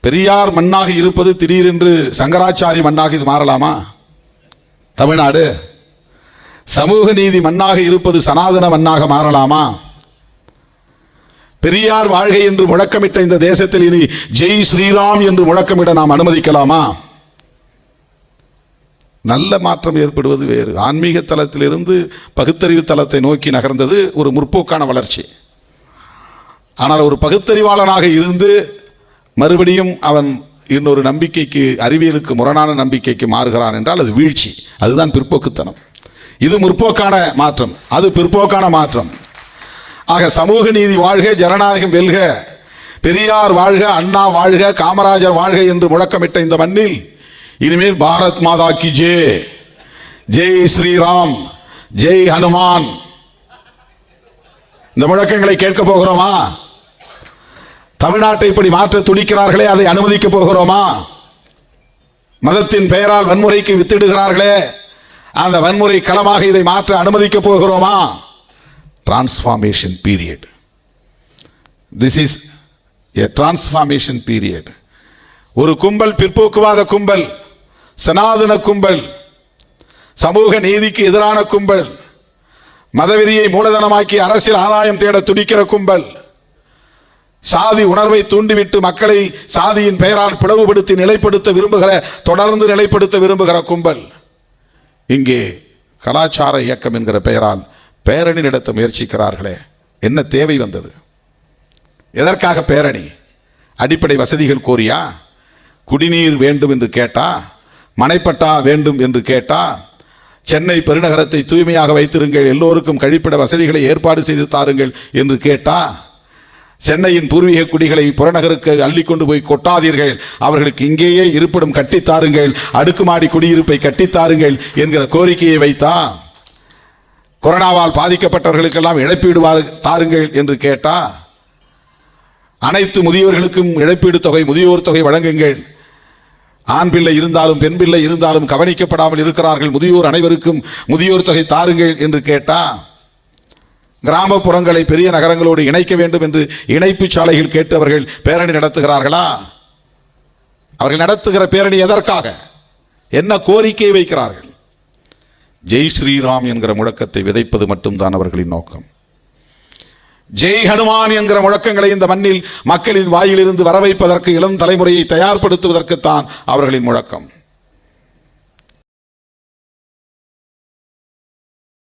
பெரியார் மண்ணாக இருப்பது திடீரென்று சங்கராச்சாரி மண்ணாக இது மாறலாமா? தமிழ்நாடு சமூக நீதி மண்ணாக இருப்பது சனாதன மண்ணாக மாறலாமா? பெரியார் வாழ்கை என்று முழக்கமிட்ட இந்த தேசத்தில் இனி ஜெய் ஸ்ரீராம் என்று முழக்கமிட நாம் அனுமதிக்கலாமா? நல்ல மாற்றம் ஏற்படுவது வேறு. ஆன்மீக தளத்திலிருந்து பகுத்தறிவு தளத்தை நோக்கி நகர்ந்தது ஒரு முற்போக்கான வளர்ச்சி. ஆனால் ஒரு பகுத்தறிவாளனாக இருந்து மறுபடியும் அவன் இன்னொரு நம்பிக்கைக்கு, அறிவியலுக்கு முரணான நம்பிக்கைக்கு மாறுகிறான் என்றால் அது வீழ்ச்சி. அதுதான் பிற்போக்குத்தனம். இது முற்போக்கான மாற்றம், அது பிற்போக்கான மாற்றம். ஆக சமூக நீதி வாழ்க, ஜனநாயகம் வெல்க, பெரியார் வாழ்க, அண்ணா வாழ்க, காமராஜர் வாழ்க என்று முழக்கமிட்ட இந்த மண்ணில் இனிமேல் பாரத் மாதா கி ஜெய், ஜெய் ஸ்ரீராம், ஜெய் ஹனுமான் இந்த முழக்கங்களை கேட்க போகிறோமா? தமிழ்நாட்டை இப்படி மாற்ற துடிக்கிறார்களே, அதை அனுமதிக்க போகிறோமா? மதத்தின் பெயரால் வன்முறைக்கு வித்திடுகிறார்களே, அந்த வன்முறை களமாக இதை மாற்ற அனுமதிக்க போகிறோமா? Transformation period. This is a transformation period. ஒரு கும்பல், பிற்போக்குவாத கும்பல், சனாதன கும்பல், சமூக நீதிக்கு எதிரான கும்பல், மதவெறியை மூலதனமாக்கி அரசியல் ஆதாயம் தேட துடிக்கிற கும்பல், சாதி உணர்வை தூண்டிவிட்டு மக்களை சாதியின் பெயரால் பிளவுபடுத்தி நிலைப்படுத்த விரும்புகிற, தொடர்ந்து நிலைப்படுத்த விரும்புகிற கும்பல் இங்கே கலாச்சார இயக்கம் என்கிற பெயரால் பேரணி நடத்த முயற்சிக்கிறார்களே. என்ன தேவை வந்தது? எதற்காக பேரணி? அடிப்படை வசதிகள் கோரியா? குடிநீர் வேண்டும் என்று கேட்டா? மனைப்பட்டா வேண்டும் என்று கேட்டா? சென்னை பெருநகரத்தை தூய்மையாக வைத்திருங்கள், எல்லோருக்கும் கழிப்பிட வசதிகளை ஏற்பாடு செய்து தாருங்கள் என்று கேட்டா? சென்னையின் பூர்வீக குடிகளை புறநகருக்கு அள்ளிக்கொண்டு போய் கொட்டாதீர்கள், அவர்களுக்கு இங்கேயே இருப்பிடம் கட்டித்தாருங்கள், அடுக்குமாடி குடியிருப்பை கட்டித்தாருங்கள் என்கிற கோரிக்கையை வைத்தா? கொரோனாவால் பாதிக்கப்பட்டவர்களுக்கெல்லாம் இழப்பீடு தாருங்கள் என்று கேட்டா? அனைத்து முதியோர்களுக்கும் இழப்பீடு தொகை, முதியோர் தொகை வழங்குங்கள், ஆண் பிள்ளை இருந்தாலும் பெண் பிள்ளை இருந்தாலும் கவனிக்கப்படாமல் இருக்கிறார்கள், முதியோர் அனைவருக்கும் முதியோர் தொகை தாருங்கள் என்று கேட்டா? கிராமப்புறங்களை பெரிய நகரங்களோடு இணைக்க வேண்டும் என்று இணைப்பு சாலைகள் கேட்டு அவர்கள் பேரணி நடத்துகிறார்களா? அவர்கள் நடத்துகிற பேரணி எதற்காக? என்ன கோரிக்கை வைக்கிறார்கள்? ஜெய் ஸ்ரீராம் என்கிற முழக்கத்தை விதைப்பது மட்டும்தான் அவர்களின் நோக்கம். ஜெய் ஹனுமான் என்கிற முழக்கங்களை இந்த மண்ணில் மக்களின் வாயிலிருந்து வரவைப்பதற்கு, இளம் தலைமுறையை தயார்படுத்துவதற்குத்தான் அவர்களின் முழக்கம்.